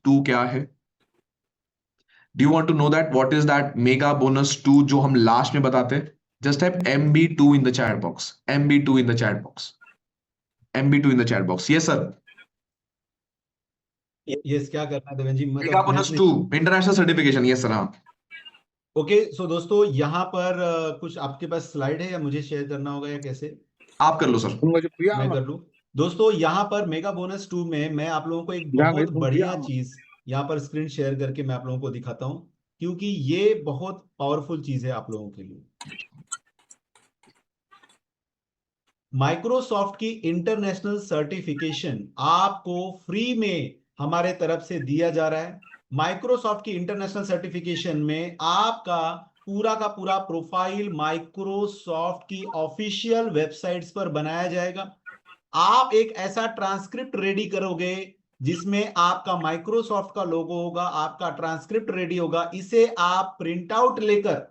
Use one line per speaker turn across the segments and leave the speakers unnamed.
2 क्या है? Do you want to know that what is that mega bonus 2 जो हम लास्ट में बताते हैं? Just type MB2 in the chat box, MB2 in the chat box, MB2 in the chat box. Yes sir.
Yes, क्या करना है Deven ji?
Mega
मतलब
bonus 2 international certification. Yes sir. हाँ
ओके। सो दोस्तों, यहाँ पर कुछ आपके पास स्लाइड है या मुझे शेयर करना होगा या कैसे?
आप कर लो सर।
मैं कर लूं। दोस्तों, यहाँ पर मेगा बोनस 2 में मैं आप लोगों को एक बहुत बढ़िया चीज यहाँ पर स्क्रीन शेयर करके मैं आप लोगों को दिखाता हूँ, क्योंकि ये बहुत पावरफुल चीज है आप लोगों के लिए। माइक्रोसॉफ्ट की इंटरनेशनल सर्टिफिकेशन आपको फ्री में हमारे तरफ से दिया जा रहा है। माइक्रोसॉफ्ट की इंटरनेशनल सर्टिफिकेशन में आपका का पूरा प्रोफाइल माइक्रोसॉफ्ट की ऑफिशियल वेबसाइट्स पर बनाया जाएगा। आप एक ऐसा ट्रांसक्रिप्ट रेडी करोगे जिसमें आपका माइक्रोसॉफ्ट का लोगो होगा, आपका ट्रांसक्रिप्ट रेडी होगा। इसे आप प्रिंट आउट लेकर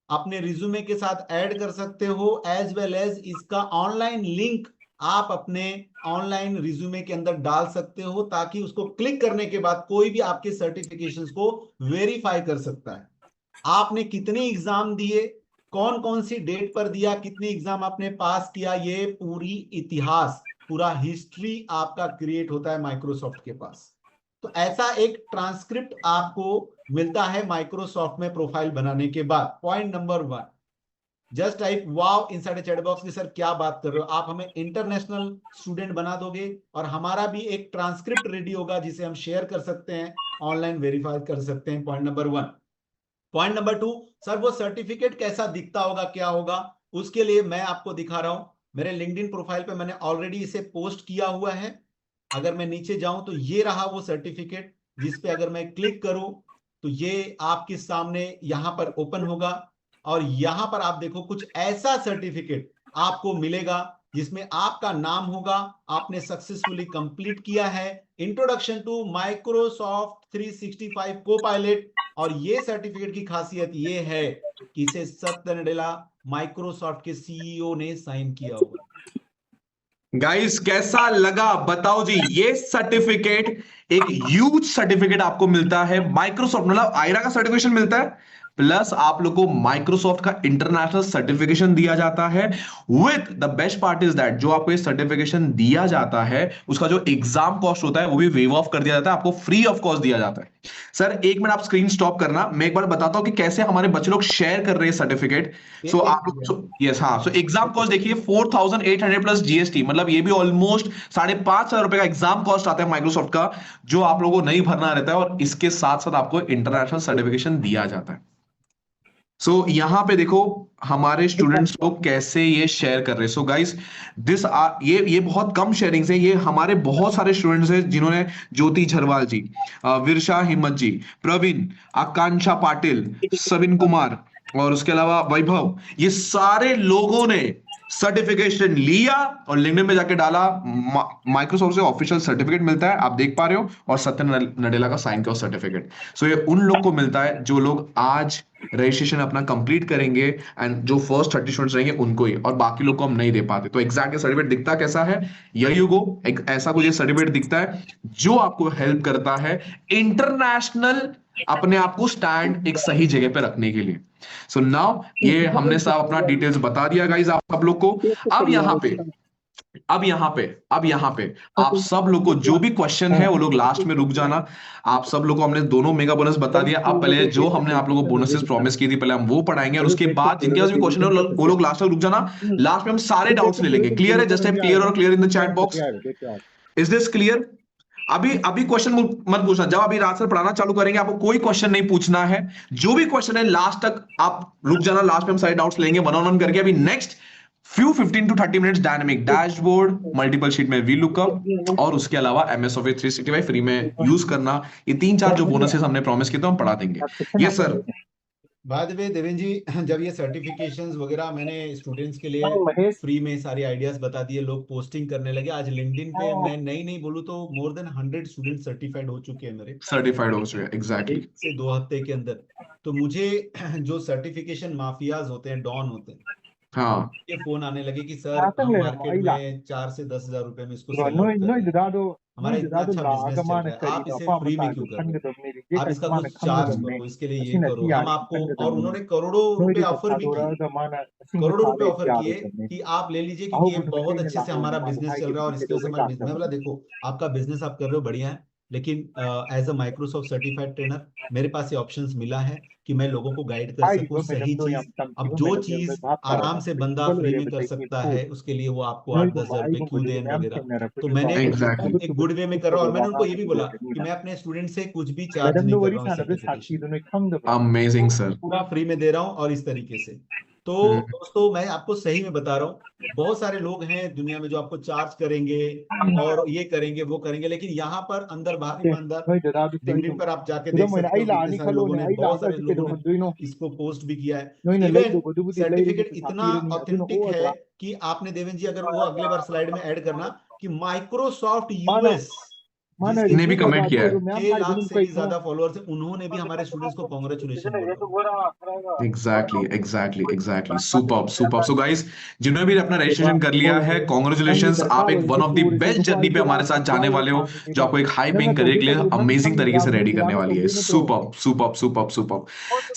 अपने रिज्यूमे के साथ ऐड कर सकते हो, एज वेल एज इसका ऑनलाइन लिंक आप अपने ऑनलाइन रिज्यूमे के अंदर डाल सकते हो, ताकि उसको क्लिक करने के बाद कोई भी आपके सर्टिफिकेशंस को वेरीफाई कर सकता है। आपने कितने एग्जाम दिए, कौन कौन सी डेट पर दिया, कितने एग्जाम आपने पास किया, ये पूरी इतिहास, पूरा हिस्ट्री आपका क्रिएट होता है माइक्रोसॉफ्ट के पास। तो ऐसा एक ट्रांसक्रिप्ट आपको मिलता है माइक्रोसॉफ्ट में प्रोफाइल बनाने के बाद। Point number 1, just type wow inside the chat box की, सर क्या बात कर रहे हो, आप हमें इंटरनेशनल स्टूडेंट बना दोगे और हमारा भी एक ट्रांसक्रिप्ट रेडी होगा जिसे हम शेयर कर सकते हैं, ऑनलाइन वेरीफाई कर सकते हैं। Point number 1। Point number 2, sir वो सर्टिफिकेट कैसा दिखता होगा, क्या होगा? उसके लिए मैं आपको दिखा रहा हूं। मेरे लिंक्डइन प्रोफाइल पे मैंने ऑलरेडी इसे पोस्ट किया हुआ है। अगर मैं नीचे जाऊं तो ये रहा वो सर्टिफिकेट, जिस पे अगर मैं क्लिक करूं तो ये आपके सामने यहां पर ओपन होगा, और यहां पर आप देखो कुछ ऐसा सर्टिफिकेट आपको मिलेगा जिसमें आपका नाम होगा, आपने सक्सेसफुली कंप्लीट किया है इंट्रोडक्शन टू माइक्रोसॉफ्ट 365 कोपायलट। और ये सर्टिफिकेट की खासियत ये है कि इसे सत्य नडेला, माइक्रोसॉफ्ट के सीईओ ने साइन किया होगा।
गाइस कैसा लगा बताओ जी? ये सर्टिफिकेट एक ह्यूज सर्टिफिकेट आपको मिलता है माइक्रोसॉफ्ट, मतलब आयरा का सर्टिफिकेशन मिलता है, प्लस आप लोग को माइक्रोसॉफ्ट का इंटरनेशनल सर्टिफिकेशन दिया जाता है। With the best part is that जो आपको ये सर्टिफिकेशन दिया जाता है उसका जो एग्जाम कॉस्ट होता है वो भी वेव ऑफ कर दिया जाता है, आपको फ्री ऑफ कॉस्ट दिया जाता है। सर एक मिनट आप स्क्रीन स्टॉप करना, मैं एक बार बताता हूं कि कैसे हमारे बच्चे लोग शेयर कर रहे हैं सर्टिफिकेट। सो आप लोग यस हाँ, सो एग्जाम कॉस्ट देखिए 4800 प्लस जीएसटी, मतलब ये भी ऑलमोस्ट 5,500 रुपए का एग्जाम कॉस्ट आता है माइक्रोसॉफ्ट का, जो आप लोगों को नहीं भरना रहता है, और इसके साथ साथ आपको इंटरनेशनल सर्टिफिकेशन दिया जाता है। सो यहां पे देखो हमारे स्टूडेंट्स लोग कैसे ये शेयर कर रहे हैं। सो गाइस दिस ये बहुत कम शेयरिंग्स है, ये हमारे बहुत सारे स्टूडेंट्स हैं जिन्होंने, ज्योति झरवाल जी, विरशा हिम्मत जी, प्रवीण, आकांक्षा पाटिल, सविन कुमार, और उसके अलावा वैभव, ये सारे लोगों ने सर्टिफिकेशन लिया और लिंक्डइन में जाके डाला। माइक्रोसॉफ्ट से ऑफिशियल सर्टिफिकेट मिलता है, आप देख पा रहे हो, और सत्य नडेला का साइन का सर्टिफिकेट। सो ये उन लोग को मिलता है जो लोग आज रजिस्ट्रेशन अपना कंप्लीट करेंगे, एंड जो फर्स्ट 30 स्टूडेंट्स रहेंगे उनको ही, और बाकी लोग को हम नहीं दे पाते। तो एग्जैक्ट सर्टिफिकेट दिखता कैसा है? यू गो, ऐसा कुछ सर्टिफिकेट दिखता है जो आपको हेल्प करता है इंटरनेशनल अपने आप को स्टैंड एक सही जगह पे रखने के लिए। सो नाउ ये हमने सब अपना डिटेल्स बता दिया गाइस आप सब लोग को। अब यहाँ पे आप सब लोग को जो भी क्वेश्चन है वो लोग लास्ट में रुक जाना। आप सब लोग को हमने दोनों मेगा बोनस बता दिया। अब पहले जो हमने आप लोगों को बोनसेस प्रॉमिस की थी पहले हम वो पढ़ाएंगे, और उसके बाद जिनके पास भी क्वेश्चन है वो लोग लास्ट तक रुक जाना। लास्ट में हम सारे डाउट्स ले लेंगे। क्लियर है? जस्ट क्लियर और clear in the chat box. Is this clear? अभी अभी क्वेश्चन मत पूछना, जब अभी रात से पढ़ाना चालू करेंगे आपको कोई क्वेश्चन नहीं पूछना है। जो भी क्वेश्चन है लास्ट तक आप रुक जाना, लास्ट में हम सारे डाउट्स लेंगे वन ऑन वन करके। अभी next few 15 to 30 minutes dynamic dashboard, multiple sheet में वी लुकअप, और उसके अलावा MS ऑफिस 365 फ्री में यूज करना। ये 3-4 जो बोनसेस हमने प्रॉमिस किए तो हम पढ़ा देंगे। Yes sir.
By the way Deven ji, जब ये सर्टिफिकेशंस वगैरह मैंने स्टूडेंट्स के लिए फ्री में सारी आइडियाज बता दिए, लोग पोस्टिंग करने लगे। आज लिंक्डइन पे मैं नहीं बोलूं तो मोर देन 100 स्टूडेंट सर्टिफाइड हो चुके हैं मेरे,
सर्टिफाइड हो चुके हैं एग्जैक्टली
1 से 2 हफ्ते के अंदर। तो मुझे जो सर्टिफिकेशन माफियाज होते हैं, डॉन होते हैं,
हाँ
ये फोन आने लगे कि सर
Nasaan
हम
le
मार्केट
ayla.
में 4 से 10,000 रुपए में इसको सेल
No
आउट कर
no
रहे हैं,
idado
हमारा इतना अच्छा
la
बिजनेस चल
agaman
रहा है,
kari
आप
do
इसे
pa
फ्री में
mata
क्यों कर रहे
kan
हो,
do ni je
आप
kan
इसका
man
कुछ
kan
चार्ज
do
करो,
ne
इसके लिए ये
asina
करो,
ti
हम
ani
आपको,
kan do
और
ni
उन्होंने करोड़ों
no
रुपए
ide
ऑफर भी
pasadora
किए,
da mana asina
करोड़ों रुपए
sale
ऑफर
kya
किए
do ne
कि आप ले लीजिए
aho
क्योंकि ये
gudu
बहुत
ne
अच्छे
la
से
ho
हमारा
ma
बिजनेस
hai
चल
ke
रहा है और
ke
इसकी
do
वजह से
ke
हमारा
ta
बिजनेस, मैं बोला देखो आपका बिजनेस आप कर रहे हो बढ़िया है, लेकिन as a Microsoft certified trainer मेरे पास ये ऑप्शंस मिला है कि मैं लोगों को गाइड कर
ai
सकूं
do
सही
madam do
चीज।
yam tam
अब
do
जो
madam
चीज
de bhat ta
आराम से बंदा
principal
फ्री
ere
में कर
batai
सकता
ko
है उसके लिए वो आपको
no
8-10 हजार
ai
रुपए
do
क्यों
gudu
दें
ne am
वगैरह।
na
तो
ko
मैंने
ta
एग्जैक्टली
एक गुड वे में कर रहा हूँ, और मैंने उनको ये भी बोला कि मैं अपने स्टूडेंट से कुछ भी चार्ज
madam
नहीं
do
कर
wari
रहा हूँ इस
sana de sakti
certification,
do ne kham da
amazing sir.
पूरा फ्री में दे रहा हूँ और इस तरीके से। तो दोस्तों मैं आपको सही में बता रहा हूँ, बहुत सारे लोग हैं दुनिया में जो आपको चार्ज करेंगे और ये करेंगे वो करेंगे, लेकिन यहाँ पर अंदर बाहर ईमानदार
no ide da do sai
LinkedIn
do
पर आप जाके
do
देख
mo ina
सकते
ai
हो
la
कितने
ni
सारे
khalo
लोगों
ne
ने,
ai la
बहुत
ga
सारे
ke
लोगों
do
ने
do no
इसको पोस्ट भी किया है।
no ina lai
even
do gudu di lai de
certificate
sa
इतना
sakti ni adu no
authentic
o
है
da
कि आपने देवेन जी अगर वो अगले बार स्लाइड में ऐड करना कि माइक्रोसॉफ्ट
mana
यूएस
mana
जिसके
ने भी
review ka
कमेंट
baat
किया है।
karo मैं
6
भाई
लाख
गुनु
से
कोई
भी ज्यादा फॉलोअर्स हैं, उन्होंने भी हमारे स्टूडेंट्स को कॉन्ग्रेचुलेशन बोला हुआ
exactly exactly exactly superb superb. So guys जिन्होंने भी अपना
के
रजिस्ट्रेशन
बाद
कर लिया है
nangi
कॉन्ग्रेचुलेशंस, आप
sarkalo
एक
ni
one of the
puri
best
sa ko
journey
ai
पे
dira
हमारे साथ
sa
जाने
ko
वाले हो,
sa ni
जो
da
आपको एक high
nanga
paying
to
career के
di
लिए
to nam
अमेजिंग
nam
तरीके
da
से
ko
रेडी करने
dilano to
वाली है।
di no to
superb superb superb superb.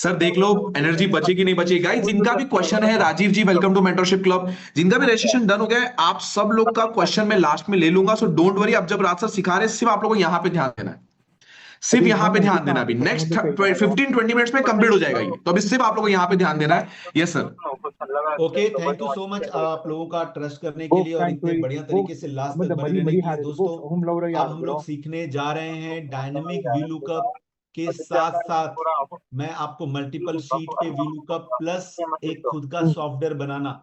Sir देख लो एनर्जी बचेगी नहीं बचेगी। गाइस जिनका भी क्वेश्चन है, राजीव जी वेलकम टू मेंटरशिप क्लब, जिनका भी रजिस्ट्रेशन डन हो गया है, आप सब लोग का क्वेश्चन मैं लास्ट में ले लूंगा, सो डोंट वरी। अब जब राज सर सिखा रहे हैं सिर्फ आप लोगों को यहाँ पे ध्यान देना है, सिर्फ
adi
यहाँ पे
nangi
ध्यान
ka
देना। अभी
to
next
mo kai da
15-20 minutes में कंप्लीट हो जाएगा ये, तो अभी सिर्फ आप लोगों को यहाँ पे ध्यान देना है। Yes sir.
Okay, thank you so much आप लोगों का ट्रस्ट करने के लिए और
thank
इतने
you
बढ़िया
go
तरीके से लास्ट तक
मतलब
बने
मरी
रहने
मरी
के लिए।
हारे
दोस्तों
go हम लोग
अब
यार
हम
ब्रो
लोग सीखने जा रहे हैं डायनेमिक वीलुकअप के साथ साथ मैं आपको मल्टीपल शीट पे वीलुकअप प्लस एक खुद का सॉफ्टवेयर बनाना।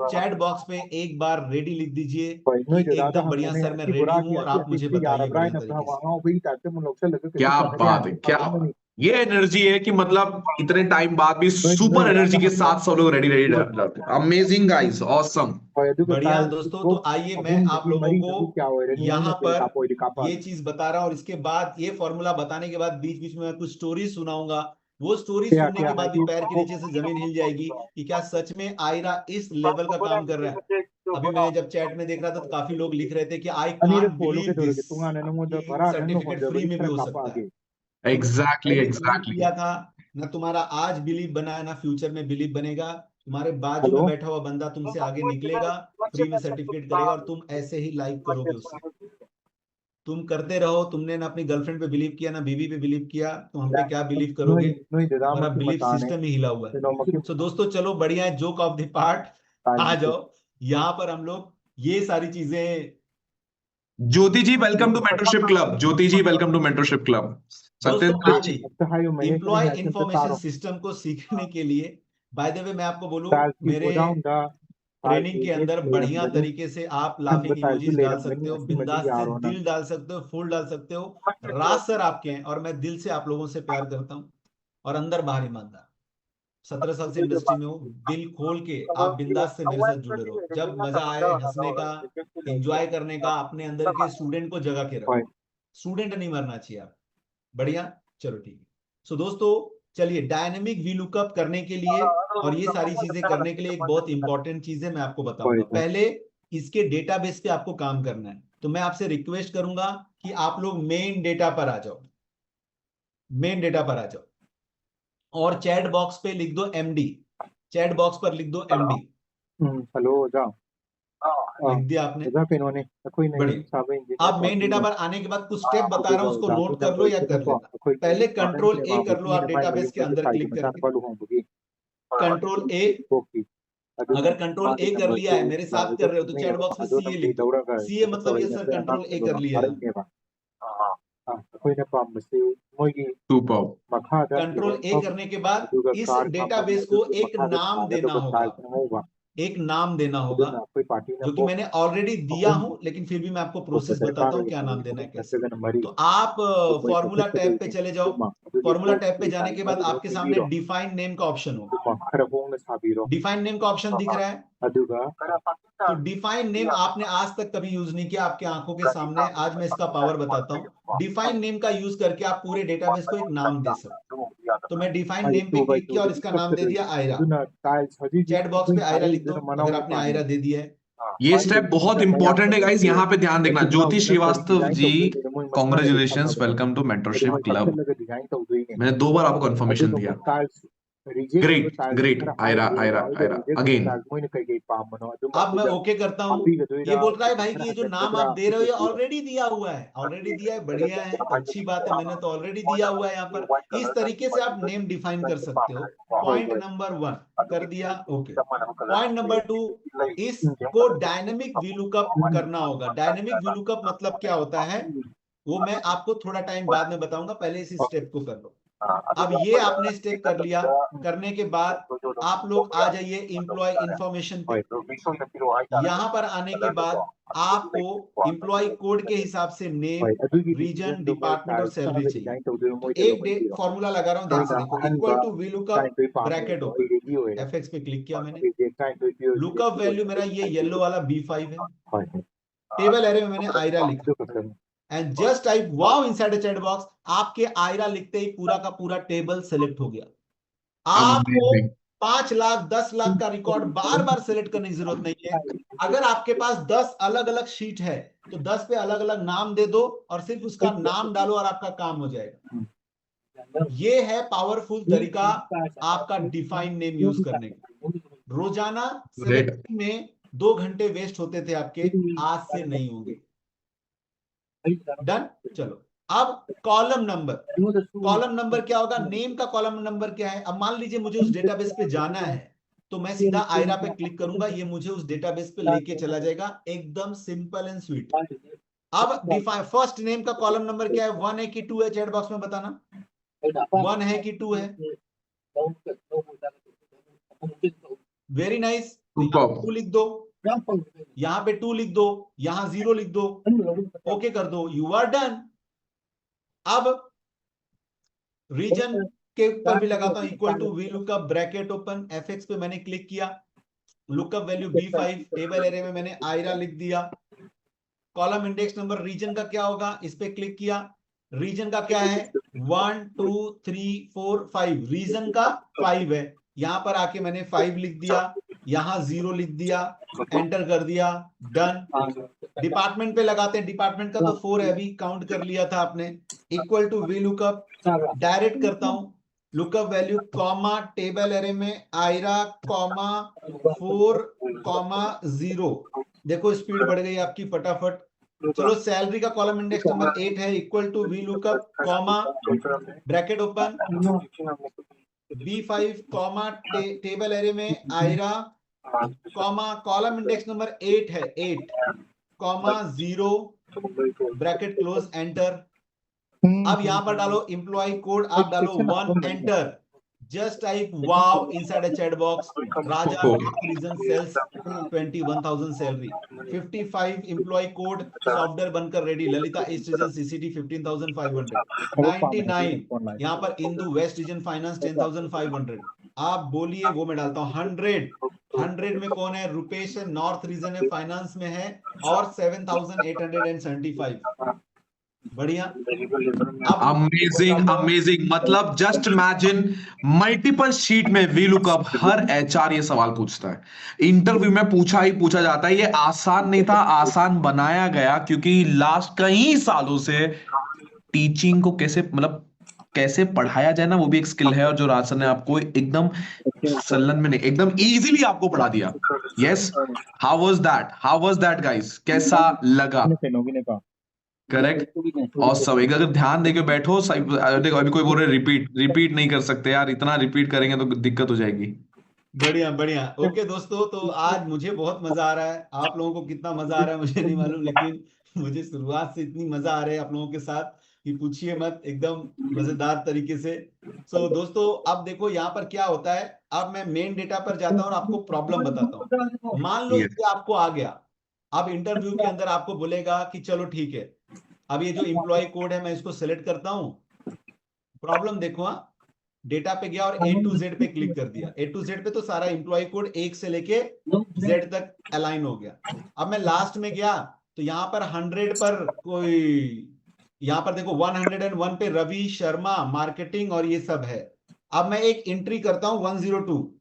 चैट बॉक्स में एक बार रेडी लिख दीजिए
भाई नो
कि
इधर आधा
एकदम
हम
बढ़िया
मैंने
सर मैं
अच्छी
रेडी
बुरा
हूं
किया
और
कि
आप मुझे
अच्छी यार
बताइए
ब्राइन
बढ़िया
अब
तरीके से।
वहां वही ताते मुझे लोग से लगे कि
क्या
कुछ
बात है, क्या बात है। ये एनर्जी है कि मतलब इतने टाइम बाद भी सुपर एनर्जी के साथ सब लोग रेडी रेडी रहते हैं। Amazing guys, awesome.
बढ़िया दोस्तों, तो आइए मैं आप लोगों को यहाँ पर ये चीज बता रहा हूँ और इसके बाद ये फॉर्मूला बताने के बाद बीच बीच में मैं कुछ स्टोरी सुनाऊंगा। वो स्टोरी सुनने के बाद भी पैर के नीचे से जमीन हिल जाएगी कि क्या सच में आयरा इस लेवल का काम कर रहा है। अभी मैं जब चैट में देख रहा था तो काफी लोग लिख रहे थे कि I can't believe this, certificate free में भी हो सकता है।
एग्जैक्टली
पहले बिलीव
एग्जैक्टली।
किया था ना, तुम्हारा आज बिलीव बना है ना फ्यूचर में बिलीव बनेगा। तुम्हारे बाजू में बैठा हुआ बंदा तुमसे आगे निकलेगा, फ्री में सर्टिफिकेट करेगा और तुम ऐसे ही लाइक करोगे उसे। तुम करते रहो, तुमने ना अपनी गर्लफ्रेंड पे बिलीव किया ना बीवी पे बिलीव किया, तो हम पे क्या बिलीव करोगे। तुम्हारा बिलीफ सिस्टम ही हिला हुआ है। सो दोस्तों चलो बढ़िया है, जोक ऑफ द पार्ट आ जाओ। यहाँ पर हम लोग ये सारी चीजें,
Jyoti ji welcome to mentorship club, Jyoti ji welcome to mentorship club.
दोस्तों
सत्येंद्र
आज
जी
ही एम्प्लॉय इंफॉर्मेशन सिस्टम को सीखने के लिए, बाय द वे मैं आपको बोलूं मेरे ट्रेनिंग के अंदर बढ़िया तरीके से आप लाफिंग इमोजीज डाल सकते हो, बिंदास से दिल डाल सकते हो, फूल डाल सकते हो। राज सर आपके हैं और मैं दिल से आप लोगों से प्यार करता हूं और अंदर बाहर ईमानदार। 17 साल से इंडस्ट्री में हूं, दिल खोल के आप बिंदास से मेरे साथ जुड़े रहो। जब मजा आए हंसने का, एंजॉय करने का, अपने अंदर के स्टूडेंट को जगा के रखो। स्टूडेंट नहीं मरना चाहिए आप। बढ़िया, चलो ठीक है। सो दोस्तों चलिए, डायनेमिक वीलुकअप करने के लिए और ये सारी चीजें करने के लिए एक बहुत इंपॉर्टेंट चीज है, मैं आपको बताऊंगा। पहले इसके डेटाबेस पे आपको काम करना है, तो मैं आपसे रिक्वेस्ट करूंगा कि आप लोग मेन डेटा पर आ जाओ, मेन डेटा पर आ जाओ और चैट बॉक्स पे लिख दो एमडी। चैट बॉक्स पर लिख दो एमडी।
हेलो जाओ,
लिख दिया आपने,
कोई नहीं।
अब मेन डेटा पर आने के बाद कुछ स्टेप बता रहा हूं, उसको नोट कर लो या कर लेना। पहले कंट्रोल ए कर लो आप डेटाबेस के अंदर क्लिक करके। कंट्रोल ए, अगर कंट्रोल ए कर लिया है, मेरे साथ कर रहे हो तो चैट बॉक्स में सीए लिख दो। सीए मतलब ये सर कंट्रोल ए कर लिया है। कंट्रोल ए करने के बाद इस डेटाबेस को एक नाम देना होगा, एक नाम देना होगा जो कि मैंने ऑलरेडी दिया हूं, लेकिन फिर भी मैं आपको प्रोसेस बताता हूं क्या नाम देना है कैसे। तो आप फॉर्मूला टैब पे चले जाओ। फॉर्मूला टैब पे जाने के बाद आपके सामने डिफाइन नेम का ऑप्शन होगा। डिफाइन नेम का ऑप्शन दिख रहा है,
अदुगा
तो डिफाइन नेम आपने आज तक कभी यूज नहीं किया आपके आंखों के सामने, आज मैं इसका पावर बताता हूँ। डिफाइन नेम का यूज करके आप पूरे डेटाबेस को एक नाम दे सकते हो। तो मैं डिफाइन नेम पे क्लिक किया और इसका नाम दे दिया आयरा।
अदुना टाइल्स हजी
चैट बॉक्स पे आयरा लिख दो अगर आपने आयरा दे दिया है।
ये स्टेप बहुत इंपॉर्टेंट है गाइस, यहाँ पे ध्यान देखना। Jyoti Shrivastava ji, congratulations, welcome to mentorship club. मैंने 2 बार आपको कंफर्मेशन दिया। Great great, error error error again.
अब मैं ओके करता हूँ। ये बोल रहा है भाई कि ये जो नाम आप दे रहे हो ये ऑलरेडी दिया हुआ है, ऑलरेडी दिया है, बढ़िया है, अच्छी बात है, मैंने तो ऑलरेडी दिया हुआ है यहाँ पर। इस तरीके से आप नेम डिफाइन कर सकते हो। पॉइंट नंबर 1 कर दिया, ओके। पॉइंट नंबर 2, इसको डायनेमिक वीलुकअप करना होगा। डायनेमिक वीलुकअप मतलब क्या होता है वो मैं आपको थोड़ा टाइम बाद में बताऊंगा, पहले इस स्टेप को कर लो। अब ये आपने स्टेप कर लिया, करने के बाद आप लोग आ जाइए एम्प्लॉय इंफॉर्मेशन पे। यहाँ पर आने के बाद आपको एम्प्लॉय कोड के हिसाब से नेम, रीजन, डिपार्टमेंट और सैलरी चाहिए। तो एक फॉर्मूला लगा रहा हूँ, ध्यान से देखो। Equal to VLOOKUP bracket open, fx पे क्लिक किया मैंने। लुकअप वैल्यू मेरा ये येलो वाला B5 है। टेबल एरे में मैंने आयरा लिखा and just type wow inside the chat box. आपके आयरा लिखते ही पूरा का पूरा टेबल सेलेक्ट हो गया। आपको 5 लाख 10 लाख का रिकॉर्ड बार बार सेलेक्ट करने की जरूरत नहीं है। अगर आपके पास 10 अलग अलग शीट है तो 10 पे अलग अलग नाम दे दो और सिर्फ उसका नाम डालो और आपका काम हो जाएगा। ये है पावरफुल तरीका आपका डिफाइन नेम यूज करने का। रोजाना सिलेक्टिंग में 2 घंटे वेस्ट होते थे आपके, आज से नहीं होंगे। डन। चलो अब कॉलम नंबर क्या होगा? नेम का कॉलम नंबर क्या है? अब मान लीजिए मुझे उस डेटाबेस पे जाना है तो मैं सीधा आयरा पे क्लिक करूंगा, ये मुझे उस डेटाबेस पे लेके चला जाएगा, एकदम सिंपल एंड स्वीट। अब डिफाइन फर्स्ट नेम का कॉलम नंबर क्या है? 1 है कि 2 है? चैट बॉक्स में बताना, 1 है कि 2 है? Very nice. 2 लिख दो, यहाँ पे 2 लिख दो, यहाँ 0 लिख दो, ओके कर दो, यू आर डन। अब रीजन के ऊपर भी लगाता हूं, equal to VLOOKUP bracket open, fx पे मैंने क्लिक किया, lookup value B5, table array में मैंने आयरा लिख दिया। कॉलम इंडेक्स नंबर रीजन का क्या होगा? इस पे क्लिक किया, रीजन का क्या है? 1 2 3 4 5, रीजन का 5 है। यहां पर आके मैंने 5 लिख दिया, यहां 0 लिख दिया, एंटर कर दिया, डन। डिपार्टमेंट पे लगाते हैं, डिपार्टमेंट का तो 4 है, अभी काउंट कर लिया था आपने। इक्वल टू वीलुकअप, डायरेक्ट करता हूं, lookup value comma table array में आयरा कॉमा 4 कॉमा 0। देखो स्पीड बढ़ गई आपकी फटाफट। चलो सैलरी का कॉलम इंडेक्स नंबर 8 है, equal to VLOOKUP comma bracket open B5 comma table array में आयरा कॉमा कॉलम इंडेक्स नंबर 8 है, 8 कॉमा 0 ब्रैकेट क्लोज, एंटर। अब यहां पर डालो एम्प्लॉय कोड, आप डालो 1, enter. Just type wow inside a chat box, Raja region sales 21,000 salary, 55 employ code, software बनकर ready, Lalita east region CCT 15,500, 99 यहाँ पर इंदू वेस्ट रीजन फाइनेंस 10,500। आप बोलिए, वो मैं डालता हूँ 100 में कौन है? रुपेश है, नॉर्थ रीजन है, फाइनेंस में है, और 7,875। बढ़िया,
अमेजिंग अमेजिंग। मतलब जस्ट इमेजिन मल्टीपल शीट में वीलुकअप, हर HR ये सवाल पूछता है, इंटरव्यू में पूछा ही पूछा जाता है। ये आसान नहीं था, आसान बनाया गया क्योंकि लास्ट कई सालों से टीचिंग को कैसे, मतलब कैसे पढ़ाया जाए ना, वो भी एक स्किल है, और जो राज सर ने आपको एकदम सलन में नहीं, एकदम इजीली आपको पढ़ा दिया। Yes, how was that guys? कैसा लगा? करेक्ट, और सब एक अगर ध्यान देके बैठो सही। देखो अभी कोई बोल रहे रिपीट नहीं कर सकते यार, इतना रिपीट करेंगे तो दिक्कत हो जाएगी।
बढ़िया बढ़िया, ओके दोस्तों, तो आज मुझे बहुत मजा आ रहा है। आप लोगों को कितना मजा आ रहा है मुझे नहीं मालूम, लेकिन मुझे शुरुआत से इतनी मजा आ रहा है आप लोगों के साथ कि पूछिए मत, एकदम मजेदार तरीके से। सो दोस्तों अब देखो यहाँ पर क्या होता है। अब मैं मेन डेटा पर जाता हूँ और आपको प्रॉब्लम बताता हूँ। मान लो कि आपको आ गया, अब इंटरव्यू के अंदर आपको बोलेगा कि चलो ठीक है, अब ये जो एम्प्लॉय कोड है मैं इसको सेलेक्ट करता हूं। प्रॉब्लम देखो, डेटा पे गया और A to Z पे क्लिक कर दिया। A to Z पे तो सारा एम्प्लॉय कोड 1 से लेके Z तक अलाइन हो गया। अब मैं लास्ट में गया तो यहां पर 100 पर कोई, यहां पर देखो 101 पे रवि शर्मा मार्केटिंग और ये सब है। अब मैं एक एंट्री करता हूं 102।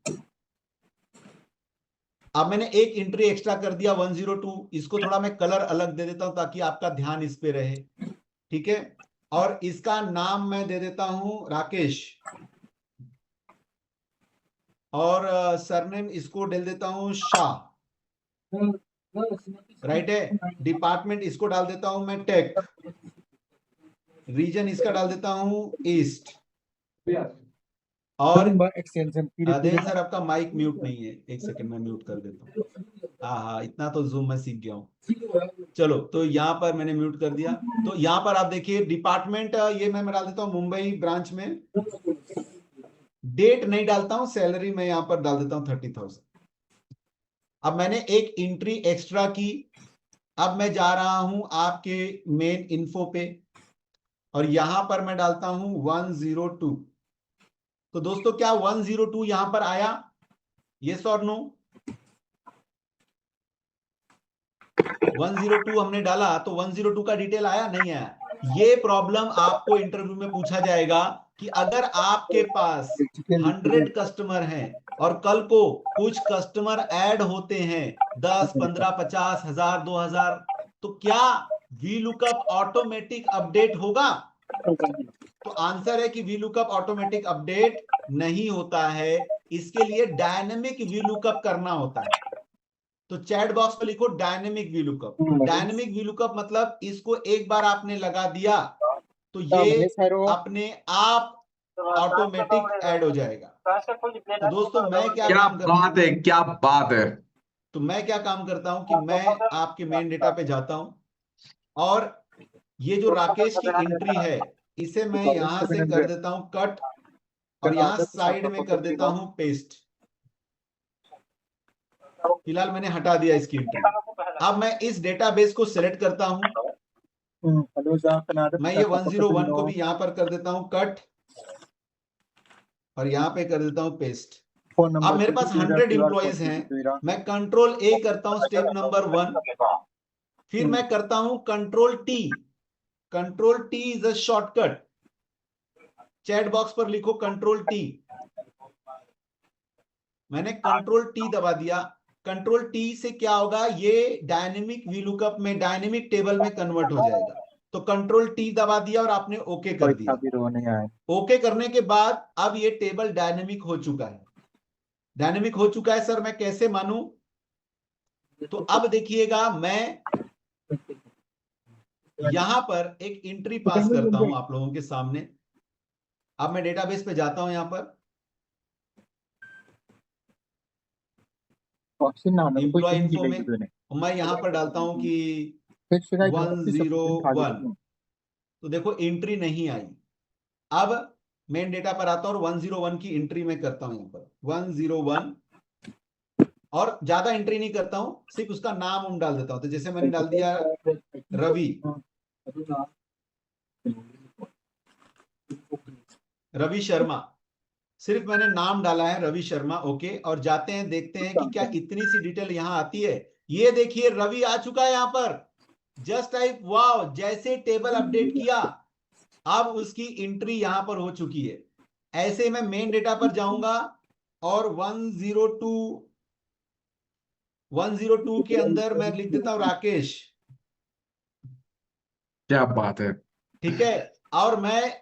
अब मैंने एक एंट्री एक्स्ट्रा कर दिया 102। इसको थोड़ा मैं कलर अलग दे देता हूं ताकि आपका ध्यान इस पे रहे, ठीक है। और इसका नाम मैं दे देता हूं राकेश, और सरनेम इसको डाल देता हूं शाह, राइट है। डिपार्टमेंट इसको डाल देता हूं मैं टेक, रीजन इसका डाल देता हूं ईस्ट। और देन सर आपका माइक म्यूट नहीं है, एक सेकंड में म्यूट कर देता हूँ। हाँ, इतना तो जूम में सीख गया हूँ। चलो, तो यहाँ पर मैंने म्यूट कर दिया। तो यहाँ पर आप देखिए डिपार्टमेंट ये मैं डाल देता हूँ मुंबई ब्रांच में। डेट नहीं डालता हूँ, सैलरी में यहाँ पर डाल देता हूँ 30,000। अब मैंने एक एंट्री एक्स्ट्रा की। अब मैं जा रहा हूं आपके मेन इन्फो पे और यहां पर मैं डालता हूं 102। तो दोस्तों क्या 102 यहां पर आया? यस और नो? 102 हमने डाला तो 102 का डिटेल आया? नहीं आया। ये प्रॉब्लम आपको इंटरव्यू में पूछा जाएगा कि अगर आपके पास 100 कस्टमर हैं और कल को कुछ कस्टमर ऐड होते हैं 10, 15, 50, 1000, 2000, तो क्या वीलुकअप ऑटोमेटिक अपडेट होगा? तो आंसर है कि वीलुकअप ऑटोमेटिक अपडेट नहीं होता है। इसके लिए डायनेमिक वीलुकअप करना होता है। तो चैट बॉक्स पर लिखो डायनेमिक वीलुकअप। डायनेमिक वीलुकअप मतलब इसको एक बार आपने लगा दिया तो ये अपने आप ऑटोमेटिक ऐड हो जाएगा। तो दोस्तों मैं क्या काम करता हूं?
बात है, क्या बात है।
तो मैं क्या काम करता हूं कि मैं आपके मेन डेटा पे जाता हूं और ये जो राकेश की एंट्री है इसे मैं यहां से कर देता हूं कट और यहां साइड में कर देता हूं पेस्ट। फिलहाल मैंने हटा दिया इसकी एंट्री। अब मैं इस डेटाबेस को सिलेक्ट करता हूं। मैं ये 101 को भी यहां पर कर देता हूं कट और यहां पे कर देता हूं पेस्ट। अब मेरे पास 100 एम्प्लॉइज हैं। मैं कंट्रोल ए करता हूं स्टेप नंबर 1, फिर मैं करता हूं control T. Control T is a shortcut. Chat box पर लिखो कंट्रोल टी। मैंने कंट्रोल टी दबा दिया। कंट्रोल टी से क्या होगा? ये डायनेमिक वीलुकअप में, डायनेमिक टेबल में कन्वर्ट हो जाएगा। तो कंट्रोल टी दबा दिया और आपने ओके कर दिया। ओके करने के बाद अब ये टेबल डायनेमिक हो चुका है। डायनेमिक हो चुका है सर, मैं कैसे मानूं? तो अब देखिएगा मैं यहां पर एक एंट्री पास करता हूं आप लोगों के सामने। अब मैं डेटाबेस पे जाता हूं, यहां पर एम्प्लॉय इन्फो में मैं यहां पर डालता हूं कि 101। तो देखो एंट्री नहीं आई। अब मेन डेटा पर आता हूं और 101 की एंट्री में करता हूं, यहां पर 101 और ज्यादा एंट्री नहीं करता हूं, सिर्फ उसका नाम डाल देता हूं। तो जैसे मैंने डाल दिया रवि शर्मा, सिर्फ मैंने नाम डाला है रवि शर्मा। ओके, और जाते हैं देखते हैं कि क्या इतनी सी डिटेल यहां आती है। ये देखिए रवि आ चुका है यहां पर। जस्ट टाइप वाव, जैसे टेबल अपडेट किया अब उसकी एंट्री यहां पर हो चुकी है। ऐसे मैं मेन डेटा पर जाऊंगा और 102 के अंदर मैं लिख देता हूं राकेश।
क्या बात है।
ठीक है, और मैं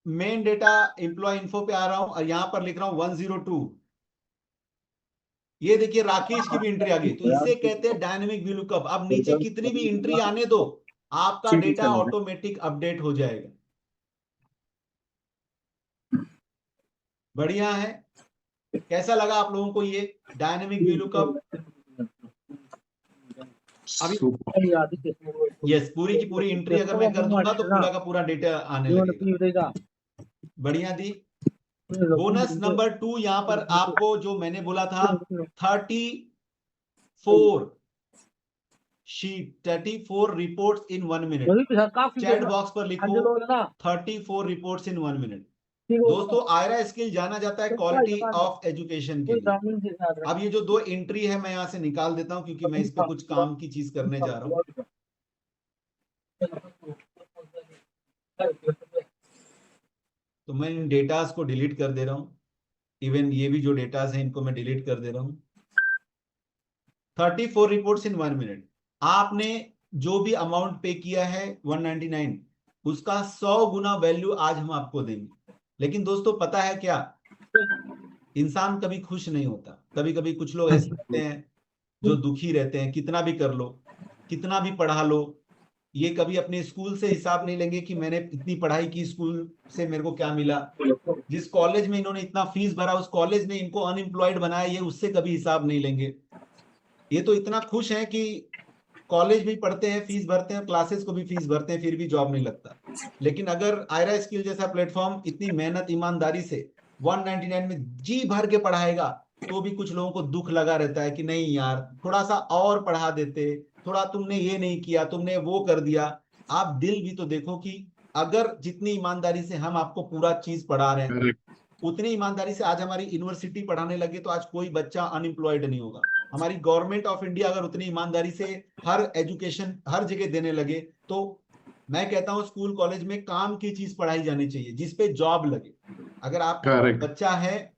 मेन डेटा एम्प्लॉय इन्फो पे आ रहा हूं और यहां पर लिख रहा हूं 102। ये देखिए राकेश की भी एंट्री आ गई। तो इसे कहते हैं डायनेमिक वीलुकअप। अब नीचे कितनी भी एंट्री आने दो, आपका डेटा ऑटोमेटिक अपडेट हो जाएगा। बढ़िया है। कैसा लगा आप लोगों को ये डायनेमिक वीलुकअप? अभी यस, पूरी की पूरी एंट्री अगर मैं कर दूंगा तो पूरा का पूरा डेटा आने लगेगा। बढ़िया दी। बोनस नंबर 2 यहां पर आपको जो मैंने बोला था 34 reports in 1 minute. Chat box पर लिखो 34 रिपोर्ट्स इन 1 मिनट। दोस्तों आयरा स्किल जाना जाता है क्वालिटी ऑफ एजुकेशन के लिए। अब ये जो 2 एंट्री है मैं यहां से निकाल देता हूं क्योंकि मैं इस पे कुछ काम की चीज करने जा रहा हूं। तो मैं इन डेटास को डिलीट कर दे रहा हूं, इवन ये भी जो डेटास हैं इनको मैं डिलीट कर दे रहा हूं। 34 रिपोर्ट्स इन 1 मिनट। आपने जो भी अमाउंट पे किया है 199, उसका 100 गुना वैल्यू आज हम आपको देंगे। लेकिन दोस्तों पता है क्या, इंसान कभी खुश नहीं होता। कभी कभी कुछ लोग ऐसे होते हैं जो दुखी रहते हैं। कितना भी कर लो, कितना भी पढ़ा लो, ये कभी अपने स्कूल से हिसाब नहीं लेंगे कि मैंने इतनी पढ़ाई की, स्कूल से मेरे को क्या मिला, जिस कॉलेज में इन्होंने इतना फीस भरा उस कॉलेज ने इनको अनएम्प्लॉयड बनाया, ये उससे कभी हिसाब नहीं लेंगे। ये तो इतना खुश है कि कॉलेज भी पढ़ते हैं, फीस भरते हैं, क्लासेस को भी फीस भरते हैं, फिर भी जॉब नहीं लगता। लेकिन अगर आयरा स्किल जैसा प्लेटफॉर्म इतनी मेहनत ईमानदारी से 199 में जी भर के पढ़ाएगा, तो भी कुछ लोगों को दुख लगा रहता है कि नहीं यार थोड़ा सा और पढ़ा देते, थोड़ा तुमने ये नहीं किया, तुमने वो कर दिया। आप दिल भी तो देखो कि अगर जितनी ईमानदारी से हम आपको पूरा चीज पढ़ा रहे हैं, उतनी ईमानदारी से आज हमारी यूनिवर्सिटी पढ़ाने लगे, तो आज कोई बच्चा अनएम्प्लॉयड नहीं होगा। हमारी गवर्नमेंट ऑफ इंडिया अगर उतनी ईमानदारी से हर एजुकेशन हर जगह देने लगे, तो मैं कहता हूं स्कूल कॉलेज में काम की चीज पढ़ाई जानी चाहिए जिसपे जॉब लगे। अगर आप बच्चा है,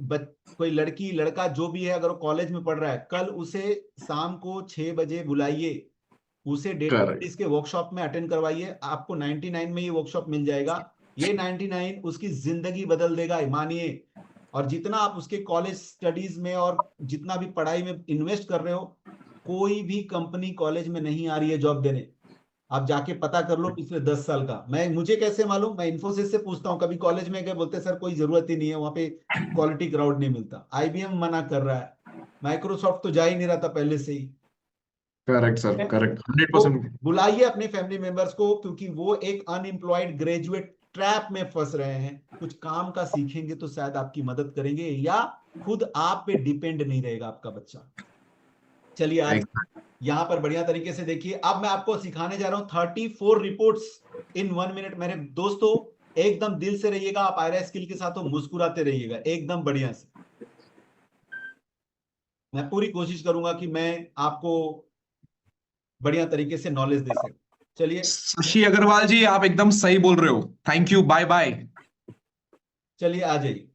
कोई लड़की लड़का जो भी है, अगर वो कॉलेज में पढ़ रहा है, कल उसे शाम को 6 बजे बुलाइए, उसे डेटा एनालिसिस के वर्कशॉप में अटेंड करवाइए। आपको 99 में ये वर्कशॉप मिल जाएगा। ये 99 उसकी जिंदगी बदल देगा, मानिए। और जितना आप उसके कॉलेज स्टडीज में और जितना भी पढ़ाई में इन्वेस्ट कर रहे हो, कोई भी कंपनी कॉलेज में नहीं आ रही है जॉब देने। आप जाके पता कर लो पिछले 10 साल का। मुझे कैसे मालूम, मैं इन्फोसिस से पूछता हूँ, कभी कॉलेज में गए, बोलते सर कोई जरूरत ही नहीं है, वहां पे क्वालिटी क्राउड नहीं मिलता। IBM मना कर रहा है, माइक्रोसॉफ्ट तो जा ही नहीं रहा था पहले से ही।
करेक्ट सर, करेक्ट,
तो
100%।
बुलाइए अपने फैमिली मेंबर्स को, क्योंकि वो एक अनएम्प्लॉयड ग्रेजुएट ट्रैप में फंस रहे हैं। कुछ काम का सीखेंगे तो शायद आपकी मदद करेंगे, या खुद आप पे डिपेंड नहीं रहेगा आपका बच्चा। चलिए आज यहां पर बढ़िया तरीके से देखिए। अब मैं आपको सिखाने जा रहा हूं 34 रिपोर्ट्स इन 1 मिनट। मेरे दोस्तों एकदम दिल से रहिएगा, आप आयरा स्किल के साथ मुस्कुराते रहिएगा एकदम बढ़िया से। मैं पूरी कोशिश करूंगा कि मैं आपको बढ़िया तरीके से नॉलेज दे सकूं। चलिए
शशि अग्रवाल जी, आप एकदम सही बोल रहे हो। Thank you, bye bye.
चलिए आ जाइए,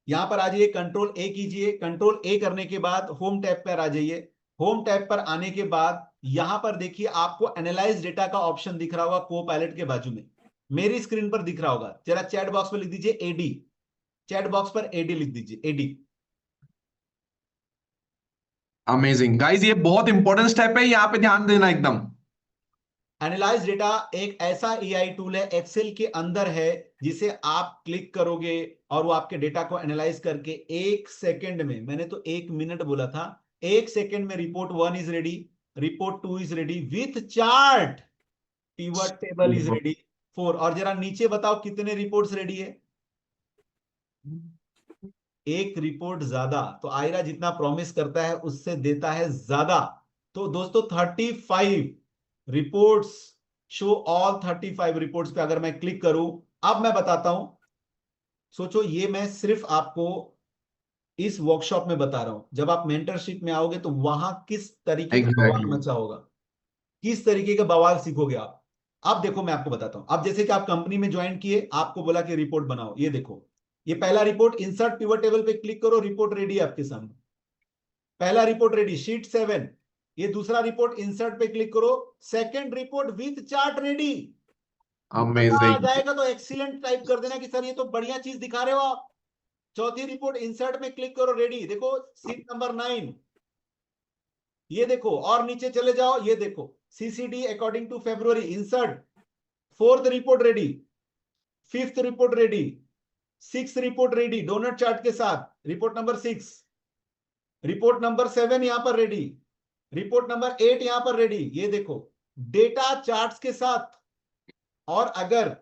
यहां पर आ जाइए, कंट्रोल A कीजिए। कंट्रोल A करने के बाद होम टैब पर आ जाइए। होम टैब पर आने के बाद यहां पर देखिए आपको एनालाइज डेटा का ऑप्शन दिख रहा होगा को-पायलट के बाजू में, मेरी स्क्रीन पर दिख रहा होगा। जरा चैट बॉक्स पर लिख दीजिए AD, चैट बॉक्स पर AD लिख दीजिए, AD।
अमेजिंग गाइस, ये बहुत इंपॉर्टेंट स्टेप है, यहाँ पे ध्यान देना एकदम।
एनालाइज डेटा एक ऐसा AI टूल है, एक्सेल के अंदर है, जिसे आप क्लिक करोगे और वो आपके डेटा को एनालाइज करके 1 सेकंड में, मैंने तो 1 मिनट बोला था, 1 सेकंड में report 1 is ready, report 2 is ready with chart, pivot table is ready 4। और जरा नीचे बताओ कितने रिपोर्ट्स रेडी है? एक रिपोर्ट ज्यादा। तो आयरा जितना प्रॉमिस करता है उससे देता है ज्यादा। तो दोस्तों 35 रिपोर्ट्स, शो ऑल 35 रिपोर्ट्स पे अगर मैं क्लिक करूं, अब मैं बताता हूं। सोचो ये मैं सिर्फ आपको इस वर्कशॉप में बता रहा हूं, जब आप मेंटरशिप में आओगे तो वहां किस तरीके का बवाल मचा होगा, किस तरीके का बवाल सीखोगे आप। अब देखो मैं आपको बताता हूं। अब जैसे कि आप कंपनी में ज्वाइन किए, आपको बोला कि रिपोर्ट बनाओ, ये देखो, ये पहला रिपोर्ट, इंसर्ट पिवट टेबल पे क्लिक करो, रिपोर्ट रेडी है आपके सामने। पहला रिपोर्ट रेडी, शीट 7। ये दूसरा रिपोर्ट, इंसर्ट पे क्लिक करो, second report with chart ready. आ जाएगा तो एक्सीलेंट टाइप कर देना कि सर ये तो बढ़िया चीज दिखा रहे हो आप। चौथी रिपोर्ट, इंसर्ट में क्लिक करो, रेडी। देखो सीट नंबर 9, ये देखो, और नीचे चले जाओ, ये देखो CCD according to February, insert. Fourth report ready, fifth report ready, six report ready doughnut chart के साथ, रिपोर्ट नंबर 6। रिपोर्ट नंबर 7 यहां पर रेडी, रिपोर्ट नंबर 8 यहां पर रेडी, ये देखो डेटा चार्ट्स के साथ। और अगर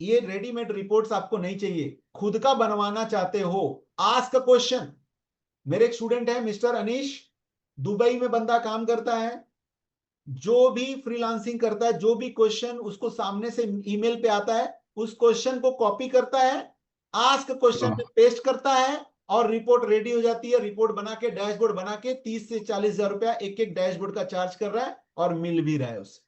ये रेडीमेड रिपोर्ट्स आपको नहीं चाहिए, खुद का बनवाना चाहते हो, आस्क अ क्वेश्चन। मेरे एक स्टूडेंट है मिस्टर अनीश, दुबई में बंदा काम करता है, जो भी फ्रीलांसिंग करता है, जो भी क्वेश्चन उसको सामने से ईमेल पे आता है, उस क्वेश्चन को कॉपी करता है, आस्क क्वेश्चन
हाँ।
में पेस्ट करता है और रिपोर्ट रेडी हो जाती है। रिपोर्ट बना के, डैशबोर्ड बना के 30 से 40 हजार रुपया एक एक डैशबोर्ड का चार्ज कर रहा है और मिल भी रहा है उसे।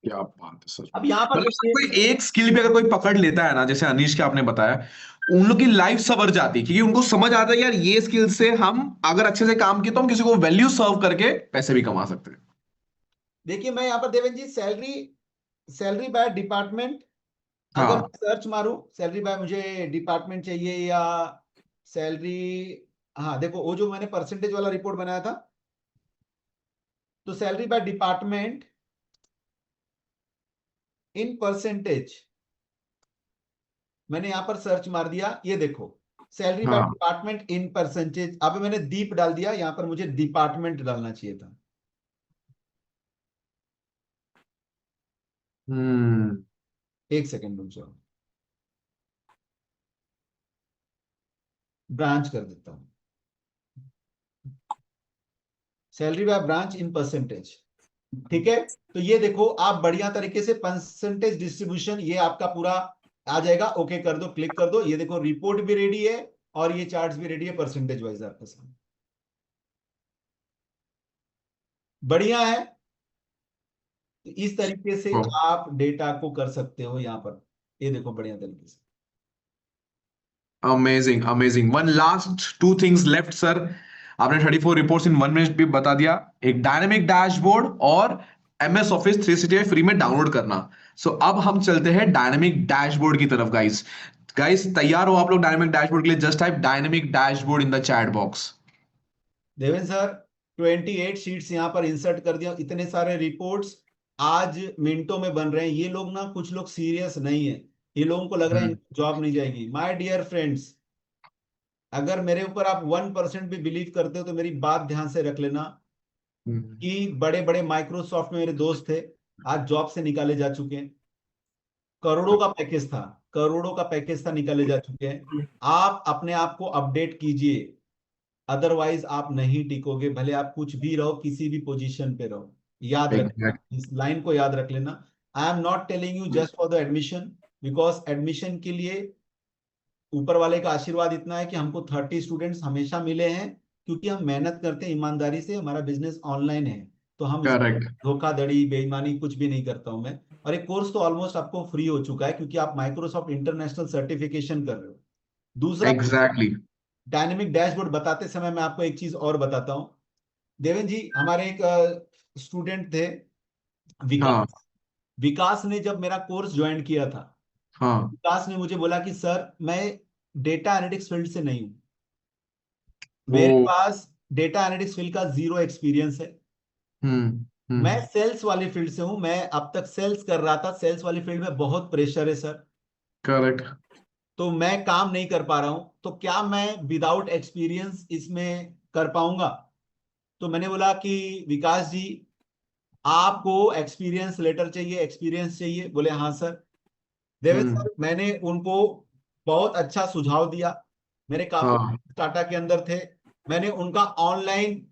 क्या बात है सर।
अब यहाँ पर
मतलब
देखिए,
कोई एक स्किल भी अगर कोई पकड़ लेता है ना, जैसे अनीश के आपने बताया, उन लोग की लाइफ संवर जाती है, क्योंकि उनको समझ आता है यार ये स्किल से हम अगर अच्छे से काम किए तो हम किसी को वैल्यू सर्व करके पैसे भी कमा सकते हैं।
देखिए मैं यहाँ पर देवेंद्र जी सैलरी बाय डिपार्टमेंट अगर
हाँ।
सर्च मारूं, सैलरी बाय मुझे डिपार्टमेंट चाहिए या सैलरी, हाँ देखो वो जो मैंने परसेंटेज वाला रिपोर्ट बनाया था, तो salary by department in percentage मैंने यहां पर सर्च मार दिया। ये देखो सैलरी बाय
हाँ।
डिपार्टमेंट इन परसेंटेज, अब मैंने दीप डाल दिया, यहां पर मुझे डिपार्टमेंट डालना चाहिए था।
हम्म।
एक सेकेंड रुक जाओ, ब्रांच कर देता हूं, salary by branch in percentage. ठीक है, तो ये देखो आप बढ़िया तरीके से परसेंटेज डिस्ट्रीब्यूशन ये आपका पूरा आ जाएगा। ओके कर दो, क्लिक कर दो, ये देखो रिपोर्ट भी रेडी है और ये चार्ट्स भी रेडी है परसेंटेज वाइज आपके सामने। बढ़िया है, तो इस तरीके से आप डेटा को कर सकते हो यहां पर। ये देखो बढ़िया तरीके से।
Amazing amazing. One last two things left sir. आपने 34 रिपोर्ट्स इन 1 मिनट भी बता दिया, एक डायनेमिक डैशबोर्ड और MS ऑफिस 365 फ्री में डाउनलोड करना। सो अब हम चलते हैं डायनेमिक डैशबोर्ड की तरफ। गाइस गाइस तैयार हो आप लोग डायनेमिक डैशबोर्ड के लिए? Just type dynamic dashboard in the chat box.
Devendra sir 28 sheets यहां पर इंसर्ट कर दिया, इतने सारे रिपोर्ट्स आज मिनटों में बन रहे हैं। ये लोग ना, कुछ लोग सीरियस नहीं है, ये लोगों को लग रहा है जॉब नहीं जाएगी। माय डियर फ्रेंड्स, अगर मेरे ऊपर आप 1% भी बिलीव करते हो तो मेरी बात ध्यान से रख लेना कि बड़े बड़े माइक्रोसॉफ्ट में मेरे दोस्त थे, आज जॉब से निकाले जा चुके हैं। करोड़ों का पैकेज था, करोड़ों का पैकेज था, निकाले जा चुके हैं। आप अपने आप को अपडेट कीजिए, अदरवाइज आप नहीं टिकोगे, भले आप कुछ भी रहो, किसी भी पोजीशन पे रहो। याद रखना, इस लाइन को याद रख लेना। I am not telling you just for the admission, because admission के लिए ऊपर वाले का आशीर्वाद इतना है कि हमको 30 स्टूडेंट्स हमेशा मिले हैं, क्योंकि हम मेहनत करते हैं ईमानदारी से, हमारा बिजनेस ऑनलाइन है, तो हम
करेक्ट।
धोखाधड़ी बेईमानी कुछ भी नहीं करता हूं मैं। और एक कोर्स तो ऑलमोस्ट आपको फ्री हो चुका है, क्योंकि आप माइक्रोसॉफ्ट इंटरनेशनल सर्टिफिकेशन कर रहे हो। दूसरा,
एग्जैक्टली।
डायनेमिक डैशबोर्ड बताते समय मैं आपको एक चीज और बताता हूं। देवेंद्र जी, हमारे एक स्टूडेंट थे
हाँ।
विकास। विकास ने जब मेरा कोर्स ज्वाइन किया था,
हाँ।
विकास ने मुझे बोला कि सर मैं डेटा एनालिटिक्स फील्ड से नहीं हूं,
वो।
मेरे पास डेटा एनालिटिक्स फील्ड का 0 एक्सपीरियंस है,
हम्म।
मैं सेल्स वाली फील्ड से हूं, मैं अब तक सेल्स कर रहा था, सेल्स वाली फील्ड में बहुत प्रेशर है सर,
करेक्ट।
तो मैं काम नहीं कर पा रहा हूं, तो क्या मैं विदाउट एक्सपीरियंस इसमें कर पाऊंगा? तो मैंने बोला कि विकास जी आपको एक्सपीरियंस लेटर चाहिए, एक्सपीरियंस चाहिए? बोले हाँ सर। देवेंद्र
हम्म।
सर मैंने उनको बहुत अच्छा सुझाव दिया, मेरे काफी
हाँ।
टाटा के अंदर थे, मैंने उनका ऑनलाइन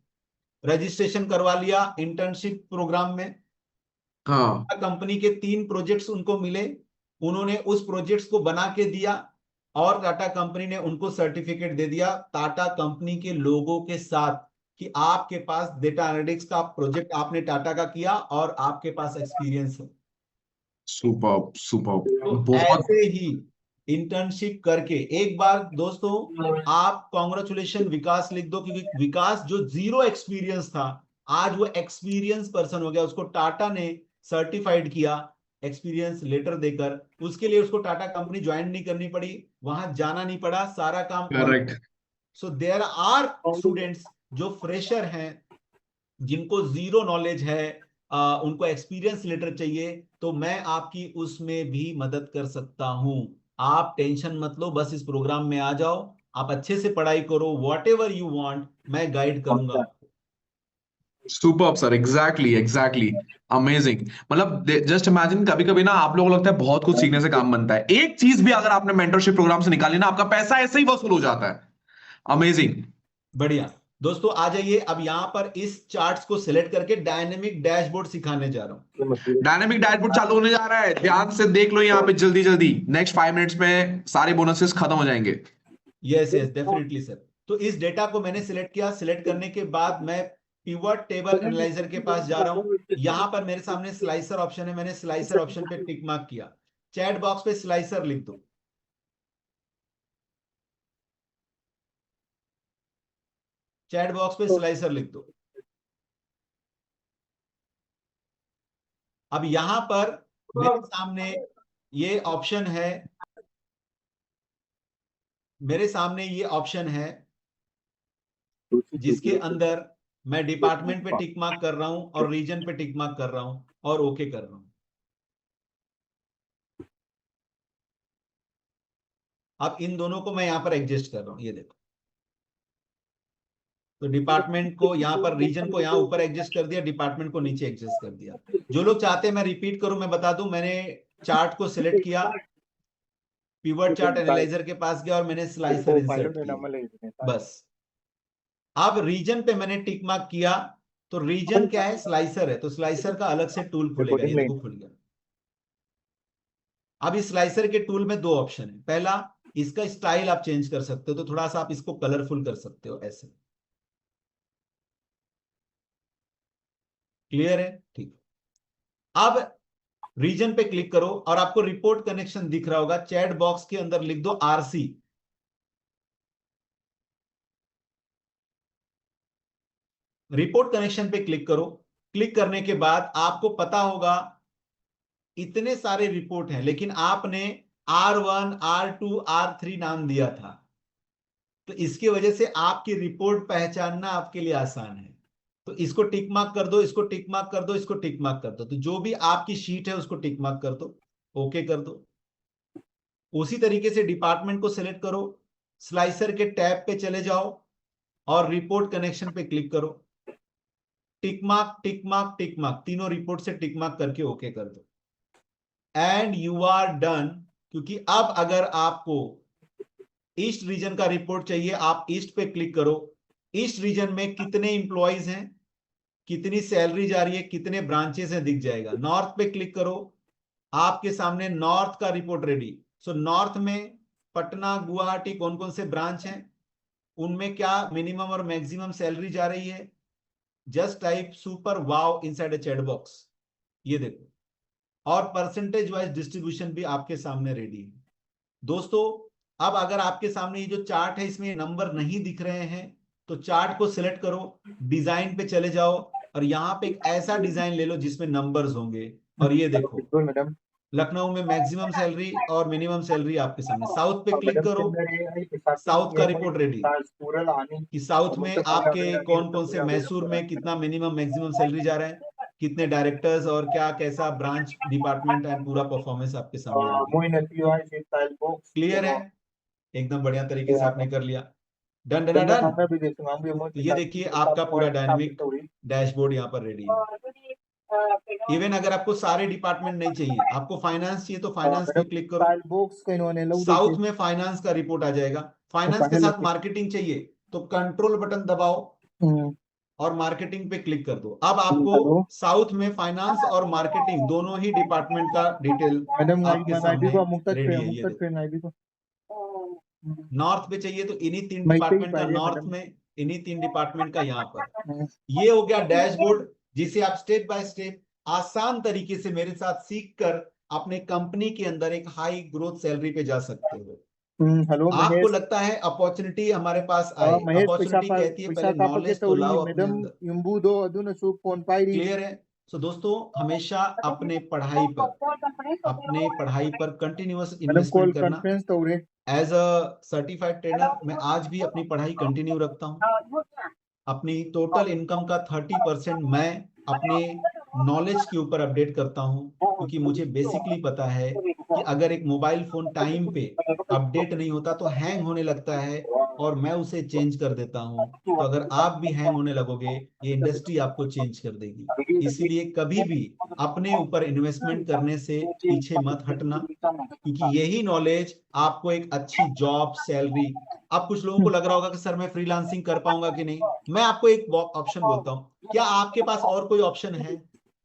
रजिस्ट्रेशन करवा लिया इंटर्नशिप प्रोग्राम में।
हाँ।
कंपनी के 3 प्रोजेक्ट्स उनको मिले, उन्होंने उस प्रोजेक्ट्स को बना के दिया और टाटा कंपनी ने उनको सर्टिफिकेट दे दिया टाटा कंपनी के लोगों के साथ कि आपके पास डेटा एनालिटिक्स का प्रोजेक्ट आपने टाटा का किया और आपके पास एक्सपीरियंस है।
Super super.
तो
बहुत।
ऐसे ही इंटर्नशिप करके एक बार दोस्तों आप कॉन्ग्रेचुलेशन विकास लिख दो, क्योंकि विकास जो 0 एक्सपीरियंस था आज वो एक्सपीरियंस पर्सन हो गया, उसको टाटा ने सर्टिफाइड किया एक्सपीरियंस लेटर देकर। उसके लिए उसको टाटा कंपनी ज्वाइन नहीं करनी पड़ी, वहां जाना नहीं पड़ा, सारा काम।
Correct.
So there are students जो फ्रेशर हैं, जिनको 0 नॉलेज है, उनको एक्सपीरियंस लेटर चाहिए, तो मैं आपकी उसमें भी मदद कर सकता हूं। आप टेंशन मत लो, बस इस प्रोग्राम में आ जाओ, आप अच्छे से पढ़ाई करो, वॉट एवर यू वॉन्ट मैं गाइड करूंगा।
Super sir. Exactly exactly. Amazing. मतलब जस्ट इमेजिन, कभी कभी ना आप लोगों को लगता है बहुत कुछ सीखने से काम बनता है, एक चीज भी अगर आपने मेंटरशिप प्रोग्राम से निकाली ना, आपका पैसा ऐसे ही वसूल हो जाता है। अमेजिंग।
बढ़िया। दोस्तों आ जाइए, अब यहाँ पर इस चार्ट्स को सिलेक्ट करके डायनेमिक डैशबोर्ड सिखाने जा रहा हूँ।
डायनामिक डैशबोर्ड चालू होने जा रहा है, ध्यान से देख लो यहाँ पे जल्दी जल्दी, नेक्स्ट 5 मिनट्स में सारे बोनसेस खत्म हो जाएंगे।
Yes yes definitely sir. तो इस डेटा को मैंने सिलेक्ट किया, सिलेक्ट करने के बाद मैं पिवट टेबल एनालाइजर के पास जा रहा हूं। यहां पर मेरे सामने स्लाइसर ऑप्शन है, मैंने स्लाइसर ऑप्शन पे टिक मार्क किया। चैट बॉक्स पे स्लाइसर लिख दो। चैट बॉक्स पे स्लाइसर लिख दो। अब यहां पर मेरे सामने ये ऑप्शन है, मेरे सामने ये ऑप्शन है जिसके अंदर मैं डिपार्टमेंट पे टिक मार्क कर रहा हूं और रीजन पे टिक मार्क कर रहा हूं और ओके कर रहा हूं। अब इन दोनों को मैं यहां पर एडजस्ट कर रहा हूं, ये देखो। तो डिपार्टमेंट को यहां पर, रीजन को यहां ऊपर एडजस्ट कर दिया, डिपार्टमेंट को नीचे एडजस्ट कर दिया। जो लोग चाहते हैं मैं रिपीट करूं, मैं बता दूं, मैंने चार्ट को सिलेक्ट किया, पिवट चार्ट एनालाइजर के पास गया और मैंने स्लाइसर इंसर्ट किया, बस। अब रीजन पे मैंने टिक मार्क किया, तो रीजन क्या है, स्लाइसर है, तो स्लाइसर का अलग से टूल खुलेगा, ये देखो खुल गया। अब इस स्लाइसर के टूल में दो ऑप्शन है। पहला, इसका स्टाइल आप चेंज कर सकते हो, तो थोड़ा सा आप इसको कलरफुल कर सकते हो ऐसे। क्लियर है? ठीक। अब रीजन पे क्लिक करो और आपको रिपोर्ट कनेक्शन दिख रहा होगा, चैट बॉक्स के अंदर लिख दो आरसी। रिपोर्ट कनेक्शन पे क्लिक करो। क्लिक करने के बाद आपको पता होगा इतने सारे रिपोर्ट हैं, लेकिन आपने R1, R2, R3 नाम दिया था, तो इसकी वजह से आपकी रिपोर्ट पहचानना आपके लिए आसान है। तो इसको टिक मार्क कर दो, इसको टिक मार्क कर दो, इसको टिक मार्क कर दो। तो जो भी आपकी शीट है उसको टिक मार्क कर दो, ओके कर दो। उसी तरीके से डिपार्टमेंट को सिलेक्ट करो, स्लाइसर के टैब पे चले जाओ और रिपोर्ट कनेक्शन पे क्लिक करो। Tick mark, tick mark, tick mark, तीनों रिपोर्ट से टिक मार्क करके ओके कर दो, एंड यू आर डन। क्योंकि अब अगर आपको ईस्ट रीजन का रिपोर्ट चाहिए, आप ईस्ट पे क्लिक करो। ईस्ट रीजन में कितने इंप्लॉइज हैं, कितनी सैलरी जा रही है, कितने ब्रांचेस हैं, दिख जाएगा। नॉर्थ पे क्लिक करो, आपके सामने नॉर्थ का रिपोर्ट रेडी। सो नॉर्थ में पटना, गुवाहाटी, कौन कौन से ब्रांच हैं, उनमें क्या मिनिमम और मैक्सिमम सैलरी जा रही है। Just type super wow inside a chat box, ये देखो। और परसेंटेज वाइज डिस्ट्रीब्यूशन भी आपके सामने रेडी है। दोस्तों अब अगर आपके सामने ये जो चार्ट है इसमें नंबर नहीं दिख रहे हैं, तो चार्ट को सिलेक्ट करो, डिजाइन पे चले जाओ और यहाँ पे एक ऐसा डिजाइन ले लो जिसमें नंबर्स होंगे। और ये देखो, लखनऊ में मैक्सिमम सैलरी और मिनिमम सैलरी आपके सामने। साउथ पे क्लिक करो, साउथ का रिपोर्ट रेडी कि साउथ में आपके कौन कौन से, मैसूर में कितना मिनिमम मैक्सिमम सैलरी जा रहा है, कितने डायरेक्टर्स और क्या कैसा ब्रांच डिपार्टमेंट एंड पूरा परफॉर्मेंस आपके सामने। क्लियर है? एकदम बढ़िया तरीके से आपने कर लिया। Done done done. तो ये देखिए आपका पूरा डायनेमिक डैशबोर्ड यहाँ पर रेडी है। इवन अगर आपको सारे डिपार्टमेंट नहीं चाहिए, आपको फाइनेंस चाहिए, तो फाइनेंस पे क्लिक करो, साउथ में फाइनेंस का रिपोर्ट आ जाएगा। फाइनेंस के साथ मार्केटिंग चाहिए तो कंट्रोल बटन दबाओ और मार्केटिंग पे क्लिक कर दो। अब आपको साउथ में फाइनेंस और मार्केटिंग दोनों ही डिपार्टमेंट का डिटेल आपके सामने रेडी है। ये नॉर्थ पे चाहिए तो इन्हीं तीन डिपार्टमेंट का नॉर्थ में, इन्हीं तीन डिपार्टमेंट का यहाँ पर। ये हो गया डैशबोर्ड, जिसे आप स्टेप बाय स्टेप आसान तरीके से मेरे साथ सीखकर अपने कंपनी के अंदर एक हाई ग्रोथ सैलरी पे जा सकते हो।
हेलो
आपको लगता है अपॉर्चुनिटी हमारे पास आए, अपॉर्चुनिटी कहती है पहले नॉलेज तो लाओ अपने अंदर। क्लियर है? सो दोस्तों हमेशा अपने पढ़ाई पर कंटिन्यूअस इन्वेस्टमेंट करना। एज अ सर्टिफाइड ट्रेनर मैं आज भी अपनी पढ़ाई कंटिन्यू रखता हूँ। अपनी टोटल इनकम का 30% मैं अपने नॉलेज के ऊपर अपडेट करता हूँ, क्योंकि मुझे बेसिकली पता है कि अगर एक मोबाइल फोन टाइम पे अपडेट नहीं होता तो हैंग होने लगता है और मैं उसे चेंज कर देता हूं, तो अगर आप भी हैंग होने लगोगे, ये इंडस्ट्री आपको चेंज कर देगी। इसीलिए कभी भी अपने ऊपर इन्वेस्टमेंट करने से पीछे मत हटना, क्योंकि यही नॉलेज आपको एक अच्छी जॉब, सैलरी। अब कुछ लोगों को लग रहा होगा कि सर मैं फ्रीलांसिंग कर पाऊंगा कि नहीं। मैं आपको एक ऑप्शन बोलता हूँ, क्या आपके पास और कोई ऑप्शन है?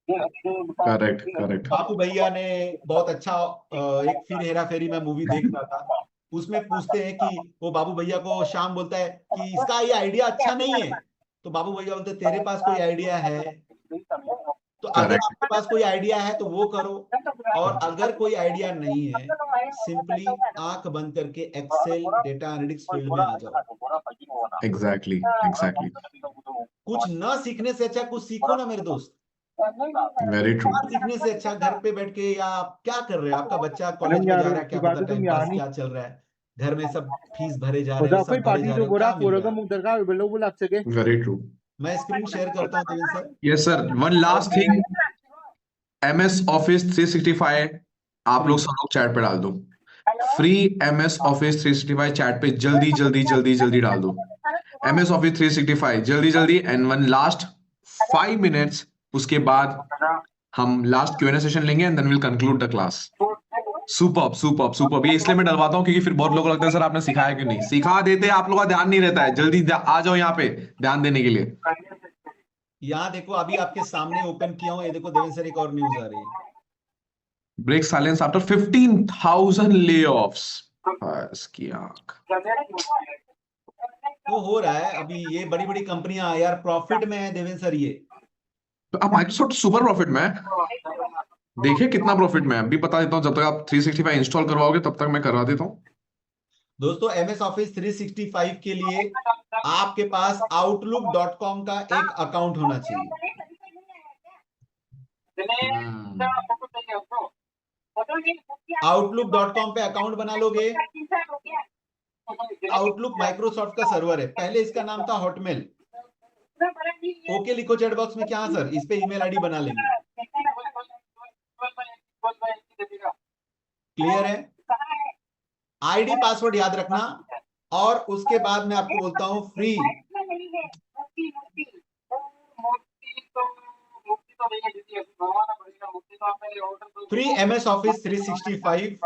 Correct correct.
बापू भैया ने बहुत अच्छा एक फिर हेरा फेरी में मूवी देख रहा था, उसमें पूछते हैं कि वो बाबू भैया को श्याम बोलता है कि इसका ये आइडिया अच्छा नहीं है, तो बाबू भैया बोलते तेरे पास कोई आइडिया है? तो अगर
करेक्ट
आपके पास कोई आइडिया है तो वो करो, और अगर कोई आइडिया नहीं है, सिंपली आंख बंद करके एक्सेल, डेटा एनालिटिक्स फील्ड में आ जाओ।
Exactly exactly.
कुछ ना सीखने से अच्छा कुछ सीखो ना मेरे दोस्त।
Very true.
सीखने से अच्छा घर पे बैठ के, या आप क्या कर रहे हैं, आपका बच्चा कॉलेज में
यार
जा रहा है,
उसकी
क्या
बात
पता
है, तुम
टाइम
यहाँ
पास
नहीं
क्या चल रहा है, घर में सब फीस भरे जा रहे हो,
मुजाफर
सब भरे
पार्टी
जा
जो
रहे हो,
गोरा
क्या मिल
पोरगा
रहा है?
मुख दरगाह बेलो बुला सके।
Very true.
मैं स्क्रीन शेयर करता हूँ Devendra sir.
Yes sir, one last thing, MS Office 365 आप लोग
Free।
सब लोग चैट पे डाल दो। फ्री MS Office 365 चैट पे जल्दी जल्दी जल्दी जल्दी डाल दो। MS Office 365 जल्दी जल्दी। एंड वन लास्ट 5 मिनट्स, उसके बाद हम लास्ट Q&A सेशन लेंगे and then will conclude the class. Superb superb superb. ये इसलिए मैं डलवाता हूँ क्योंकि फिर बहुत लोगों को लगता है सर आपने सिखाया क्यों नहीं। सिखा देते, आप लोगों का ध्यान नहीं रहता है। जल्दी आ जाओ यहाँ पे ध्यान देने के लिए।
यहाँ देखो, अभी आपके सामने ओपन किया हूँ, ये देखो देवेंद्र सर, एक और न्यूज आ रही है।
Break silence after 15,000 layoffs। इसकी आंख।
वो हो रहा है अभी, ये बड़ी बड़ी कंपनियां यार प्रॉफिट में है देवेंद्र सर ये।
तो अब माइक्रोसॉफ्ट सुपर प्रॉफिट में है। देखिए कितना प्रॉफिट में है, अभी बता देता हूँ। जब तक आप 365 इंस्टॉल करवाओगे तब तक मैं करवा देता हूँ।
दोस्तों MS Office 365 के लिए आपके पास outlook.com का एक अकाउंट होना चाहिए। outlook.com पे अकाउंट बना लोगे। आउटलुक माइक्रोसॉफ्ट का सर्वर है, पहले इसका नाम था हॉटमेल। ओके लिखो चैट बॉक्स में, क्या सर इस पे ईमेल आईडी बना लेंगे। क्लियर है? आईडी पासवर्ड याद रखना, और उसके बाद मैं आपको बोलता हूं फ्री। Free MS Office 365।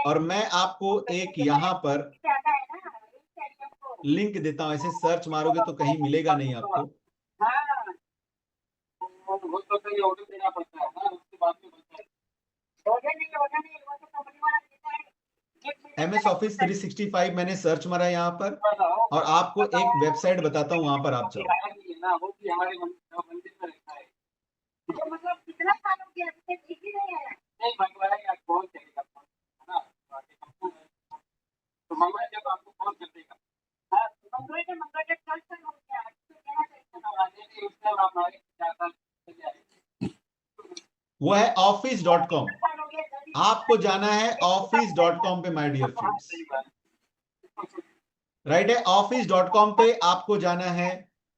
और मैं आपको एक यहां पर लिंक देता हूं, ऐसे सर्च मारोगे तो कहीं मिलेगा नहीं आपको। MS Office 365 मैंने सर्च मारा यहाँ पर, और आपको एक वेबसाइट बताता हूँ, वहां पर आप जाओ। वो है office.com। आपको जाना है office.com पे माय डियर फ्रेंड्स। राइट है, office.com पे आपको जाना है,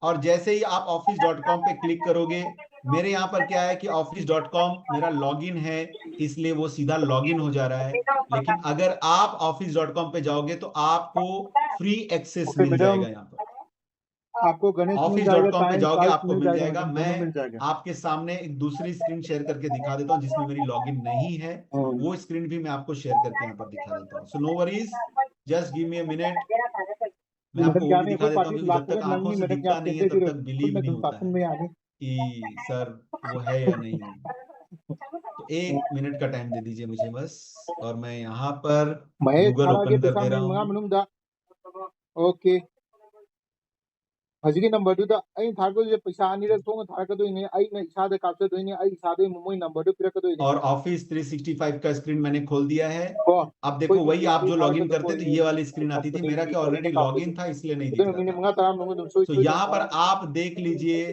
और जैसे ही आप office.com पे क्लिक करोगे, मेरे यहाँ पर क्या है कि office.com मेरा लॉगिन है, इसलिए वो सीधा लॉगिन हो जा रहा है। लेकिन अगर आप office.com पे जाओगे तो आपको फ्री एक्सेस मिल जाएगा। यहाँ पर
आपको गणेश मिल जाएगा,
office.com पे
साइंस
जाओगे
साइंस
आपको
मिल
मिल
जाएगा,
जाएगा।
मैडम,
मैं
दोनों मिल जाएगा।
आपके सामने एक दूसरी स्क्रीन शेयर करके दिखा देता हूँ जिसमें मेरी लॉगिन नहीं है, वो स्क्रीन भी मैं आपको शेयर करके यहाँ पर दिखा देता हूँ। So no worries, just give me a minute. मैं आपको वो भी दिखा देता हूँ, क्योंकि जब तक आंखों से दिखता नहीं है तब तक बिलीव नहीं होता है कि सर वो है या नहीं है। तो 1 मिनट का टाइम दे दीजिए मुझे बस, और मैं यहाँ पर गूगल ओपन कर दे रहा हूँ।
ओके हजिकी नंबर दुदा आई थारको पैसा अनिरक थोंग थारकदोइने आई न इसादे कापसदोइने आई इसादे मोय नंबर दो पिरकदोइने।
और Office 365 का स्क्रीन मैंने खोल दिया है।
कौन
अब देखो वही आप जो लॉगिन
थारकदो
करते तो ये वाली स्क्रीन आती थी, मेरा क्या ऑलरेडी लॉगिन था इसलिए नहीं दिख
उदे
रहा
मिने
था।
मंगा तारा मंगो दोसो
तो यहाँ पर आप देख लीजिए,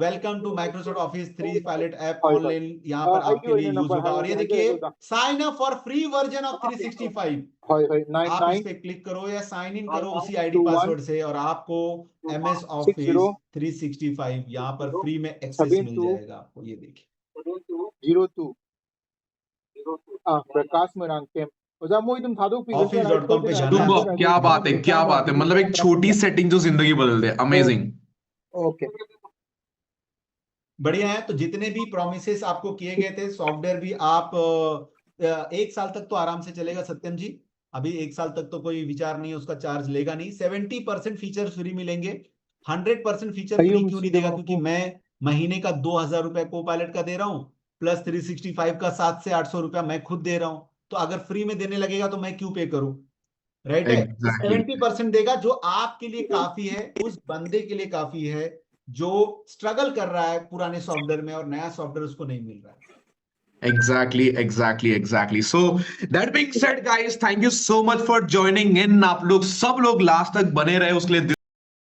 welcome to Microsoft Office 3 pilot app online, यहाँ पर आपके लिए यूज होगा। और ये देखिए, sign up for free version of 365। आप इस पे क्लिक करो या साइन इन करो उसी आईडी पासवर्ड से, और आपको MS Office 365 यहाँ पर फ्री में एक्सेस मिल जाएगा आपको। ये देखिए
02 प्रकाश मेरांग के ओजा मोई तुम थादो पी
Office.com पे जाना है।
सुपर, क्या बात है, क्या बात है, मतलब एक छोटी सेटिंग जो जिंदगी बदल दे, अमेजिंग।
ओके
बढ़िया है। तो जितने भी प्रोमिसेस आपको किए गए थे, सॉफ्टवेयर भी आप 1 साल तक तो आराम से चलेगा सत्यम जी। अभी 1 साल तक तो कोई विचार नहीं है, उसका चार्ज लेगा नहीं। 70% फीचर फ्री मिलेंगे। 100% फीचर फ्री क्यों नहीं देगा? क्योंकि मैं महीने का 2000 रुपया को पायलट का दे रहा हूं, प्लस 365 का 700 से 800 रुपया मैं खुद दे रहा हूं। तो अगर फ्री में देने लगेगा तो मैं क्यों पे करूं? राइट है।
Exactly.
70% देगा, जो आपके लिए काफी है, उस बंदे के लिए काफी है जो स्ट्रगल कर रहा है पुराने सॉफ्टवेयर में और नया सॉफ्टवेयर उसको नहीं मिल रहा है।
Exactly. So that being said, guys, thank you so much for joining in. आप लोग सब लोग लास्ट तक बने रहे उसके लिए